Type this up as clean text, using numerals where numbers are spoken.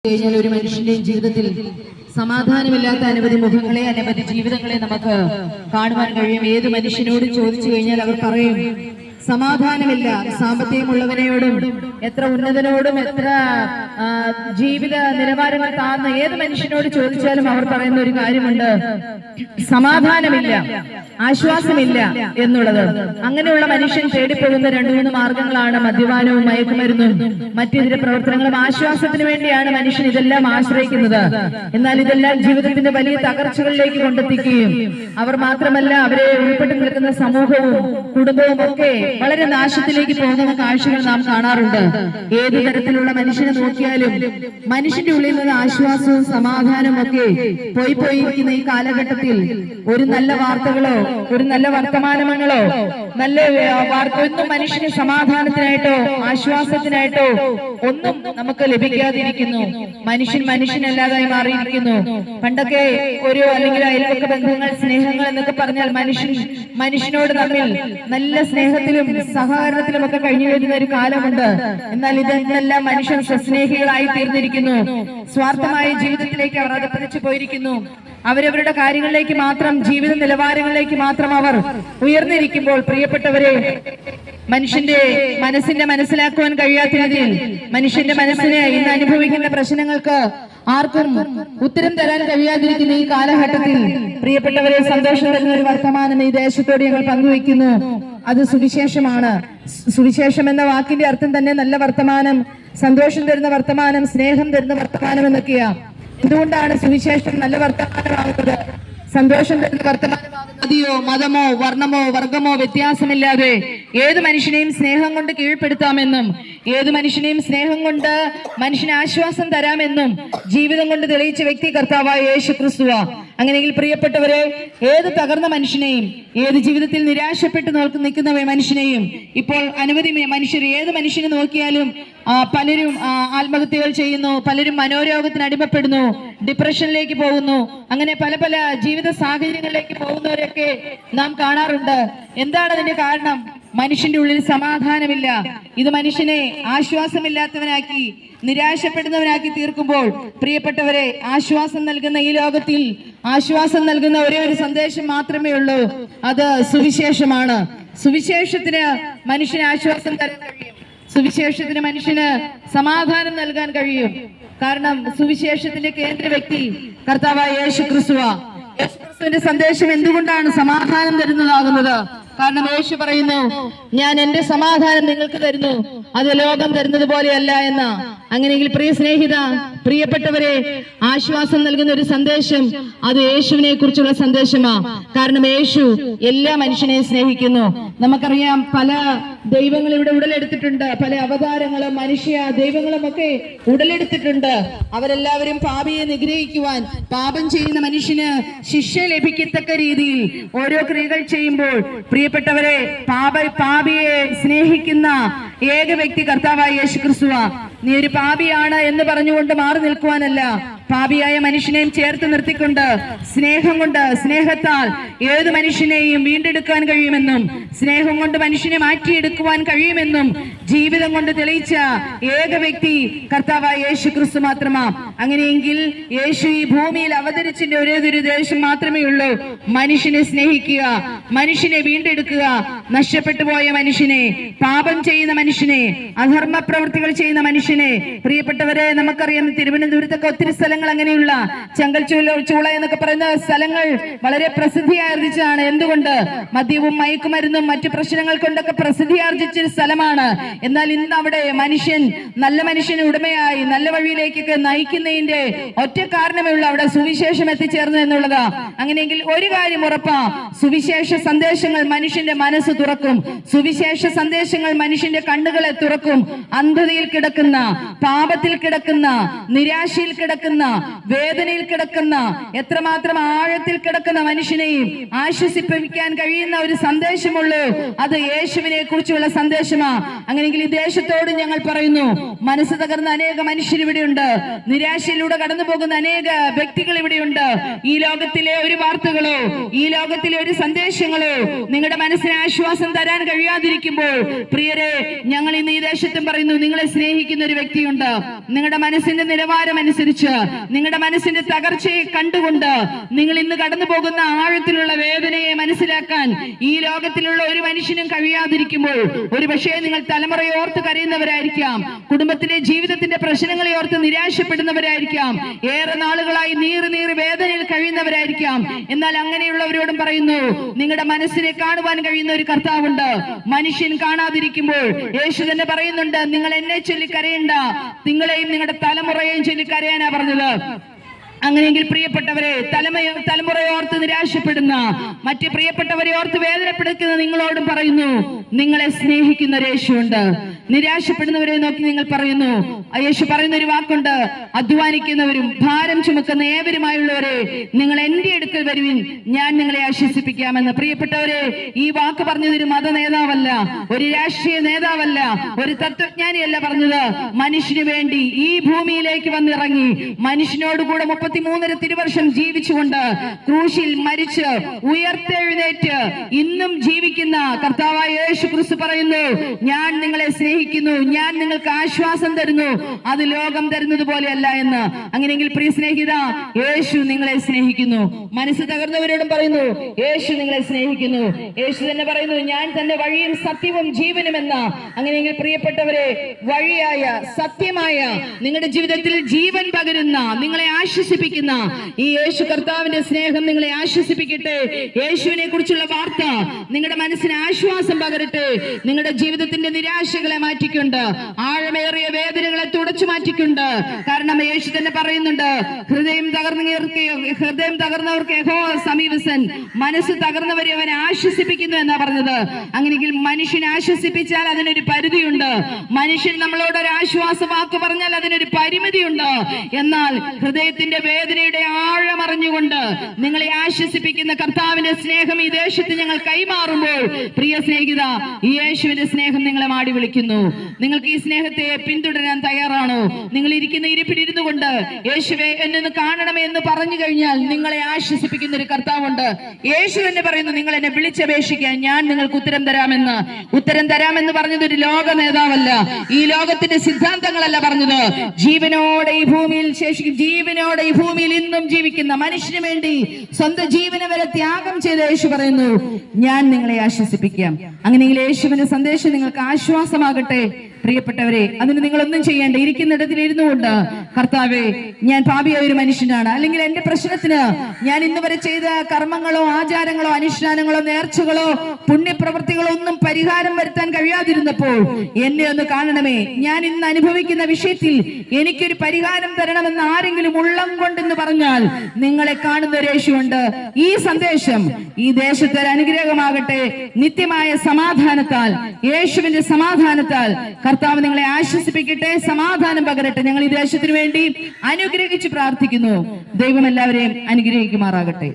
കഴിഞ്ഞാൽ ഒരു മനുഷ്യന്റെ ജീവിതത്തിൽ സമാധാനമില്ലാത്ത അനവധി മുഖങ്ങളെ, അനവധി ജീവിതങ്ങളെ നമുക്ക് കാണുവാൻ കഴിയും. ഏത് മനുഷ്യനോട് ചോദിച്ചു കഴിഞ്ഞാൽ അവർ പറയും സമാധാനമില്ല. സാമ്പത്തികമുള്ളവനെയോടും എത്ര ഉന്നതനോടും എത്ര ജീവിത നിലവാരങ്ങൾ താഴ്ന്ന ഏത് മനുഷ്യനോട് ചോദിച്ചാലും അവർ പറയുന്ന ഒരു കാര്യമുണ്ട്, സമാധാനമില്ല, ആശ്വാസമില്ല എന്നുള്ളത്. അങ്ങനെയുള്ള മനുഷ്യൻ തേടിപ്പോകുന്ന 2-3 മാർഗങ്ങളാണ് മദ്യപാനവും മയക്കുമരുന്നും മറ്റിതര പ്രവർത്തനങ്ങളും. ആശ്വാസത്തിന് വേണ്ടിയാണ് മനുഷ്യൻ ഇതെല്ലാം ആശ്രയിക്കുന്നത്. എന്നാൽ ഇതെല്ലാം ജീവിതത്തിന്റെ വലിയ തകർച്ചകളിലേക്ക് കൊണ്ടെത്തിക്കുകയും അവർ മാത്രമല്ല അവരെ ഉൾപ്പെട്ട് നിൽക്കുന്ന സമൂഹവും കുടുംബവും ഒക്കെ വളരെ നാശത്തിലേക്ക് പോകുന്ന കാഴ്ചകൾ നാം കാണാറുണ്ട്. ഏത് തരത്തിലുള്ള മനുഷ്യനെ നോക്കിയാലും മനുഷ്യന്റെ ഉള്ളിൽ നിന്ന് ആശ്വാസവും സമാധാനവും ഒക്കെ പോയിരിക്കുന്ന ഈ കാലഘട്ടത്തിൽ ഒരു നല്ല വാർത്തകളോ ഒരു നല്ല വർത്തമാനങ്ങളോ നല്ല ഒന്നും മനുഷ്യന് സമാധാനത്തിനായിട്ടോ ആശ്വാസത്തിനായിട്ടോ ഒന്നും നമുക്ക് ലഭിക്കാതിരിക്കുന്നു. മനുഷ്യനല്ലാതായി മാറിയിരിക്കുന്നു. പണ്ടൊക്കെ ഒരു അല്ലെങ്കിൽ അയൽപക്ക ബന്ധങ്ങൾ, സ്നേഹങ്ങൾ എന്നൊക്കെ പറഞ്ഞാൽ മനുഷ്യനോട് തമ്മിൽ നല്ല സ്നേഹത്തിലും സഹകരണത്തിലും ഒക്കെ കഴിഞ്ഞു വരുന്ന ഒരു കാലമുണ്ട്. എന്നാൽ ഇതെല്ലാം മനുഷ്യർ സ്വസ്നേഹികളായി തീർന്നിരിക്കുന്നു. സ്വാർത്ഥമായ ജീവിതത്തിലേക്ക് അവർ അധപ്പതിച്ചു പോയിരിക്കുന്നു. അവരവരുടെ കാര്യങ്ങളിലേക്ക് മാത്രം, ജീവിത നിലവാരങ്ങളിലേക്ക് മാത്രം അവർ ഉയർന്നിരിക്കുമ്പോൾ പ്രിയപ്പെട്ടവരെ, മനുഷ്യന്റെ മനസ്സിലാക്കുവാൻ കഴിയാത്ത രീതിയിൽ മനുഷ്യന്റെ മനസ്സിനെ ഇന്ന് അനുഭവിക്കുന്ന പ്രശ്നങ്ങൾക്ക് ആർക്കും ഉത്തരം തരാൻ കഴിയാതിരിക്കുന്ന ഈ കാലഘട്ടത്തിൽ പ്രിയപ്പെട്ടവരെ, സന്തോഷം തരുന്ന ഒരു വർത്തമാനം ഈ ദേശത്തോട് ഞങ്ങൾ പങ്കുവയ്ക്കുന്നു. അത് സുവിശേഷമാണ്. സുവിശേഷം എന്ന വാക്കിന്റെ അർത്ഥം തന്നെ നല്ല വർത്തമാനം, സന്തോഷം തരുന്ന വർത്തമാനം, സ്നേഹം തരുന്ന വർത്തമാനം എന്നൊക്കെയാ. എന്തുകൊണ്ടാണ് സുവിശേഷം നല്ല വർത്തമാനമാകുന്നത്, സന്തോഷം തരുന്ന വർത്തമാനമാകുന്നത്? ജാതിയോ മതമോ വർണ്ണമോ വർഗമോ വ്യത്യാസമില്ലാതെ ഏത് മനുഷ്യനെയും സ്നേഹം കൊണ്ട് കീഴ്പ്പെടുത്താമെന്നും ഏത് മനുഷ്യനെയും സ്നേഹം കൊണ്ട് മനുഷ്യന് ആശ്വാസം തരാമെന്നും ജീവിതം കൊണ്ട് തെളിയിച്ച വ്യക്തി കർത്താവായ യേശു ക്രിസ്തുവാ. അങ്ങനെയെങ്കിൽ പ്രിയപ്പെട്ടവരെ, ഏത് തകർന്ന മനുഷ്യനെയും, ഏത് ജീവിതത്തിൽ നിരാശപ്പെട്ട് നിൽക്കുന്ന മനുഷ്യനെയും, ഇപ്പോൾ അനവധി മനുഷ്യർ, ഏത് മനുഷ്യനെ നോക്കിയാലും പലരും ആത്മഹത്യകൾ ചെയ്യുന്നു, പലരും മനോരോഗത്തിന് അടിമപ്പെടുന്നു, ഡിപ്രഷനിലേക്ക് പോകുന്നു, അങ്ങനെ പല പല ജീവിത സാഹചര്യങ്ങളിലേക്ക് പോകുന്നവരൊക്കെ നാം കാണാറുണ്ട്. എന്താണ് അതിന്റെ കാരണം? മനുഷ്യന്റെ ഉള്ളിൽ സമാധാനമില്ല. ഇത് മനുഷ്യനെ ആശ്വാസമില്ലാത്തവനാക്കി, നിരാശപ്പെടുന്നവനാക്കി തീർക്കുമ്പോൾ പ്രിയപ്പെട്ടവരെ, ആശ്വാസം നൽകുന്ന ഈ ലോകത്തിൽ ആശ്വാസം നൽകുന്ന ഒരേ ഒരു സന്ദേശം മാത്രമേ ഉള്ളൂ, അത് സുവിശേഷമാണ്. സുവിശേഷത്തിന് മനുഷ്യന് ആശ്വാസം തരാൻ കഴിയും. സുവിശേഷത്തിന് മനുഷ്യന് സമാധാനം നൽകാൻ കഴിയും. കാരണം സുവിശേഷത്തിന്റെ കേന്ദ്ര വ്യക്തി കർത്താവായ യേശു ക്രിസ്തുവാ. യേശു ക്രിസ്തുവിന്റെ സന്ദേശം എന്തുകൊണ്ടാണ് സമാധാനം തരുന്നതാകുന്നത്? കാരണം യേശു പറയുന്നു, ഞാൻ എന്റെ സമാധാനം നിങ്ങൾക്ക് തരുന്നു, അത് ലോകം തരുന്നത് പോലെയല്ല എന്ന. അങ്ങനെയെങ്കിൽ പ്രിയ സ്നേഹിത, പ്രിയപ്പെട്ടവരെ, ആശ്വാസം നൽകുന്ന ഒരു സന്ദേശം അത് യേശുവിനെ കുറിച്ചുള്ള സന്ദേശമാ. കാരണം യേശു എല്ലാ മനുഷ്യനെയും സ്നേഹിക്കുന്നു. നമുക്കറിയാം, പല ദൈവങ്ങൾ ഇവിടെ ഉടലെടുത്തിട്ടുണ്ട്, പല അവതാരങ്ങളും മനുഷ്യ ദൈവങ്ങളും ഒക്കെ ഉടലെടുത്തിട്ടുണ്ട്. അവരെല്ലാവരും പാപിയെ നിഗ്രഹിക്കുവാൻ, പാപം ചെയ്യുന്ന മനുഷ്യന് ശിക്ഷ ലഭിക്കത്തക്ക രീതിയിൽ ഓരോ ക്രിയകൾ ചെയ്യുമ്പോൾ പ്രിയപ്പെട്ടവരെ, പാപിയെ സ്നേഹിക്കുന്ന ഏക വ്യക്തി കർത്താവായ യേശു ക്രിസ്തുവാ. നീ ഒരു പാപിയാണ് എന്ന് പറഞ്ഞുകൊണ്ട് മാറി നിൽക്കുവാനല്ല, പാപിയായ മനുഷ്യനെയും ചേർത്ത് നിർത്തിക്കൊണ്ട് സ്നേഹം കൊണ്ട്, സ്നേഹത്താൽ ഏത് മനുഷ്യനെയും വീണ്ടെടുക്കാൻ കഴിയുമെന്നും സ്നേഹം കൊണ്ട് മനുഷ്യനെ മാറ്റിയെടുക്കുവാൻ കഴിയുമെന്നും ജീവിതം കൊണ്ട് തെളിയിച്ച ഏക വ്യക്തി കർത്താവായ യേശു ക്രിസ്തു മാത്രമാ. അങ്ങനെയെങ്കിൽ യേശു ഈ ഭൂമിയിൽ അവതരിച്ചിന്റെ ഒരേതൊരു ദേശം മാത്രമേ ഉള്ളൂ, മനുഷ്യനെ സ്നേഹിക്കുക, മനുഷ്യനെ വീണ്ടെടുക്കുക. നഷ്ടപ്പെട്ടു പോയ മനുഷ്യനെ, പാപം ചെയ്യുന്ന മനുഷ്യനെ, അധർമ്മ പ്രവൃത്തികൾ ചെയ്യുന്ന മനുഷ്യനെ, പ്രിയപ്പെട്ടവരെ, നമുക്കറിയാം തിരുവനന്തപുരത്തൊക്കെ ഒത്തിരി സ്ഥലങ്ങൾ അങ്ങനെയുള്ള ചെങ്കൽ ചൂള എന്നൊക്കെ പറയുന്ന സ്ഥലങ്ങൾ വളരെ പ്രസിദ്ധി ആർജിച്ചതാണ്. എന്തുകൊണ്ട്? മദ്യവും മയക്കുമരുന്നും മറ്റു പ്രശ്നങ്ങൾ കൊണ്ടൊക്കെ പ്രസിദ്ധി ആർജിച്ച സ്ഥലമാണ്. എന്നാൽ ഇന്ന് അവിടെ നല്ല മനുഷ്യന് ഉടമയായി നല്ല വഴിയിലേക്കൊക്കെ നയിക്കുന്നതിന്റെ ഒറ്റ കാരണമേ ഉള്ളൂ, അവിടെ സുവിശേഷം എത്തിച്ചേർന്നു എന്നുള്ളതാ. അങ്ങനെയെങ്കിൽ ഒരു കാര്യം ഉറപ്പാ, സുവിശേഷ സന്ദേശങ്ങൾ മനുഷ്യന്റെ മനസ്സ് തുറക്കും. സുവിശേഷ സന്ദേശങ്ങൾ മനുഷ്യന്റെ കണ്ണുകളെ തുറക്കും. അന്ധതയിൽ കിടക്കുന്ന, പാപത്തിൽ കിടക്കുന്ന, നിരാശയിൽ കിടക്കുന്ന, വേദനയിൽ കിടക്കുന്ന, എത്രമാത്രം ആഴത്തിൽ കിടക്കുന്ന മനുഷ്യനെയും ആശ്വസിപ്പിക്കാൻ കഴിയുന്ന ഒരു സന്ദേശമുള്ളൂ, അത് യേശുവിനെ കുറിച്ചുള്ള സന്ദേശമാ. അങ്ങനെയെങ്കിൽ ഈ ദേശത്തോട് ഞങ്ങൾ പറയുന്നു, മനസ്സ് തകർന്ന അനേക മനുഷ്യർ ഇവിടെയുണ്ട്, നിരാശയിലൂടെ കടന്നു പോകുന്ന അനേക വ്യക്തികൾ ഇവിടെയുണ്ട്. ഈ ലോകത്തിലെ ഒരു വാർത്തകളോ, ഈ ലോകത്തിലെ ഒരു സന്ദേശങ്ങളോ നിങ്ങളുടെ മനസ്സിന് ആശ്വാസം തരാൻ കഴിയാതിരിക്കുമ്പോൾ പ്രിയരെ, ഞങ്ങൾ ഇന്ന് ഈ ദേശത്തും പറയുന്നു, നിങ്ങളെ സ്നേഹിക്കുന്ന ഒരു വ്യക്തിയുണ്ട്. നിങ്ങളുടെ മനസ്സിന്റെ നിലവാരം അനുസരിച്ച്, നിങ്ങളുടെ മനസ്സിന്റെ തകർച്ചയെ കണ്ടുകൊണ്ട് നിങ്ങൾ ഇന്ന് കടന്നു പോകുന്ന ആഴത്തിലുള്ള വേദനയെ മനസ്സിലാക്കാൻ ഈ ലോകത്തിലുള്ള ഒരു മനുഷ്യനും കഴിയാതിരിക്കുമ്പോൾ ഒരു പക്ഷേ നിങ്ങൾ തലമുറയെ ഓർത്ത് കരയുന്നവരായിരിക്കാം, കുടുംബത്തിലെ ജീവിതത്തിന്റെ പ്രശ്നങ്ങളെ ഓർത്ത് നിരാശപ്പെടുന്നവരായിരിക്കാം, ഏറെ നാളുകളായി നീറി വേദനയിൽ കഴിയുന്നവരായിരിക്കാം. എന്നാൽ അങ്ങനെയുള്ളവരോടും പറയുന്നു, നിങ്ങളുടെ മനസ്സിനെ കാണുവാൻ കഴിയുന്ന ഒരു കർത്താവുണ്ട്. മനുഷ്യൻ കാണാതിരിക്കുമ്പോൾ യേശു തന്നെ പറയുന്നുണ്ട്, നിങ്ങൾ എന്നെ ചൊല്ലി കരയണ്ട, നിങ്ങളെയും നിങ്ങളുടെ തലമുറയെയും ചൊല്ലി കരയാനാ പറഞ്ഞത്. അങ്ങനെയെങ്കിൽ പ്രിയപ്പെട്ടവരെ, തലമുറയെ ഓർത്ത് നിരാശപ്പെടുന്ന, മറ്റ് പ്രിയപ്പെട്ടവരെ ഓർത്ത് വേദനപ്പെടുത്തുന്ന നിങ്ങളോടും പറയുന്നു, നിങ്ങളെ സ്നേഹിക്കുന്ന ഒരു യേശുവുണ്ട്. നിരാശപ്പെടുന്നവരെ നോക്കി നിങ്ങൾ പറയുന്നു, യേശു പറയുന്ന ഒരു വാക്കുണ്ട്, അധ്വാനിക്കുന്നവരും ഭാരം ചുമക്കുന്ന ഏവരുമായുള്ളവരെ നിങ്ങൾ എന്റെ അടുക്കൽ വരുവിൻ, ഞാൻ നിങ്ങളെ ആശ്വസിപ്പിക്കാമെന്ന്. പ്രിയപ്പെട്ടവരെ, ഈ വാക്ക് പറഞ്ഞത് ഒരു മത നേതാവല്ല, ഒരു രാഷ്ട്രീയ നേതാവല്ല, ഒരു തത്വജ്ഞാനിയല്ല പറഞ്ഞത്. മനുഷ്യന് വേണ്ടി ഈ ഭൂമിയിലേക്ക് വന്നിറങ്ങി മനുഷ്യനോടുകൂടെ 33 തിരുവർഷം ജീവിച്ചുകൊണ്ട് ക്രൂശിൽ മരിച്ച് ഉയർത്തെഴുന്നേറ്റ് ഇന്നും ജീവിക്കുന്ന കർത്താവായ യേശു ക്രിസ്തു പറയുന്നു, ഞാൻ നിങ്ങളെ സ്നേഹിക്കുന്നു, ഞാൻ നിങ്ങൾക്ക് ആശ്വാസം തരുന്നു, അത് ലോകം തരുന്നത് പോലെയല്ല എന്ന്. അങ്ങനെയെങ്കിൽ പ്രിയ സ്നേഹിത, യേശു നിങ്ങളെ സ്നേഹിക്കുന്നു. മനസ്സ് തകർന്നവരോടും പറയുന്നു, യേശു നിങ്ങളെ സ്നേഹിക്കുന്നു. യേശു തന്നെ പറയുന്നു, ഞാൻ തന്റെ വഴിയും സത്യവും ജീവനും എന്ന. അങ്ങനെയെങ്കിൽ പ്രിയപ്പെട്ടവരെ, വഴിയായ സത്യമായ നിങ്ങളുടെ ജീവിതത്തിൽ ജീവൻ പകരുന്ന, നിങ്ങളെ ആശ്വസിപ്പിക്കുന്ന ഈ യേശു കർത്താവിന്റെ സ്നേഹം നിങ്ങളെ ആശ്വസിപ്പിക്കട്ടെ. യേശുവിനെ കുറിച്ചുള്ള വാർത്ത നിങ്ങളുടെ മനസ്സിന് ആശ്വാസം പകരട്ടെ. നിങ്ങളുടെ ജീവിതത്തിന്റെ നിരാശകളെ മാറ്റിക്കൊണ്ട്, ആഴമേറിയ വേദനകളെ തുടച്ചു മാറ്റിക്കൊണ്ട്. കാരണം യേശു തന്നെ പറയുന്നുണ്ട്, ഹൃദയം തകർന്നവർക്ക് യഹോവ സമീപസ്ഥൻ, മനസ്സ് തകർന്നവരെ അവൻ ആശ്വസിപ്പിക്കുന്നു എന്നാ പറഞ്ഞത്. അങ്ങനെയെങ്കിൽ മനുഷ്യനെ ആശ്വസിപ്പിച്ചാൽ അതിനൊരു പരിധിയുണ്ട്. മനുഷ്യൻ നമ്മളോട് ഒരു ആശ്വാസ വാക്ക് പറഞ്ഞാൽ അതിനൊരു പരിമിതിയുണ്ട്. എന്നാൽ ഹൃദയത്തിന്റെ വേദനയുടെ ആഴമറിഞ്ഞുകൊണ്ട് നിങ്ങളെ ആശ്വസിപ്പിക്കുന്ന കർത്താവിന്റെ സ്നേഹം ഈ ദേശത്ത് ഞങ്ങൾ കൈമാറുമ്പോൾ, പ്രിയ സ്നേഹിത, ഈ യേശുവിന്റെ സ്നേഹം നിങ്ങളെ മാടി വിളിക്കുന്നു. നിങ്ങൾക്ക് ഈ സ്നേഹത്തെ പിന്തുടരാൻ തയ്യാറാണോ? നിങ്ങൾ ഇരിക്കുന്ന ഇരിപ്പിലിരുന്നു കൊണ്ട് യേശുവേ എന്നെ കാണണമേ എന്ന് പറഞ്ഞു കഴിഞ്ഞാൽ നിങ്ങളെ ആശ്വസിപ്പിക്കുന്ന ഒരു കർത്താവുണ്ട്. യേശു തന്നെ പറയുന്നു, നിങ്ങൾ എന്നെ വിളിച്ചപേക്ഷിക്കാൻ ഞാൻ നിങ്ങൾക്ക് ഉത്തരം തരാമെന്ന്. ഉത്തരം തരാമെന്ന് പറഞ്ഞത് ഒരു ലോക നേതാവല്ല, ഈ ലോകത്തിന്റെ സിദ്ധാന്തങ്ങളല്ല പറഞ്ഞത്. ജീവനോടെ ഈ ഭൂമിയിൽ ശേഷിക്കും, ജീവനോടെ ഈ ഭൂമിയിൽ ഇന്നും ജീവിക്കുന്ന മനുഷ്യന് വേണ്ടി സ്വന്തം ജീവനെ വരെ ത്യാഗം ചെയ്ത യേശു പറയുന്നു, ഞാൻ നിങ്ങളെ ആശ്വസിപ്പിക്കാം. അങ്ങനെയെങ്കിൽ യേശുവിന്റെ സന്ദേശം നിങ്ങൾക്ക് ആശ്വാസമാകട്ടെ. പ്രിയപ്പെട്ടവരെ, അതിന് നിങ്ങളൊന്നും ചെയ്യേണ്ട. ഇരിക്കുന്നിടത്തിൽ ഇരുന്നു കൊണ്ട്, കർത്താവേ, ഞാൻ പാപിയായ ഒരു മനുഷ്യനാണ്, അല്ലെങ്കിൽ എന്റെ പ്രശ്നത്തിന് ഞാൻ ഇന്ന് വരെ ചെയ്ത കർമ്മങ്ങളോ ആചാരങ്ങളോ അനുഷ്ഠാനങ്ങളോ നേർച്ചകളോ പുണ്യപ്രവൃത്തികളോ ഒന്നും പരിഹാരം വരുത്താൻ കഴിയാതിരുന്നപ്പോൾ എന്നെ ഒന്ന് കാണണമേ. ഞാൻ ഇന്ന് അനുഭവിക്കുന്ന വിഷയത്തിൽ എനിക്കൊരു പരിഹാരം തരണമെന്ന് ആരെങ്കിലും ഉള്ളം കൊണ്ടെന്ന് പറഞ്ഞാൽ നിങ്ങളെ കാണുന്ന ഒരു യേശുവുണ്ട്. ഈ സന്ദേശം ഈ ദേശത്തെ അനുഗ്രഹമാകട്ടെ. നിത്യമായ സമാധാനത്താൽ, യേശുവിന്റെ സമാധാനത്താൽ കർത്താവ് നിങ്ങളെ ആശ്വസിപ്പിക്കട്ടെ, സമാധാനം പകരട്ടെ. ഞങ്ങൾ ഈ ദേശത്തിന് വേണ്ടി അനുഗ്രഹിച്ച് പ്രാർത്ഥിക്കുന്നു. ദൈവം എല്ലാവരെയും അനുഗ്രഹിക്കുമാറാകട്ടെ.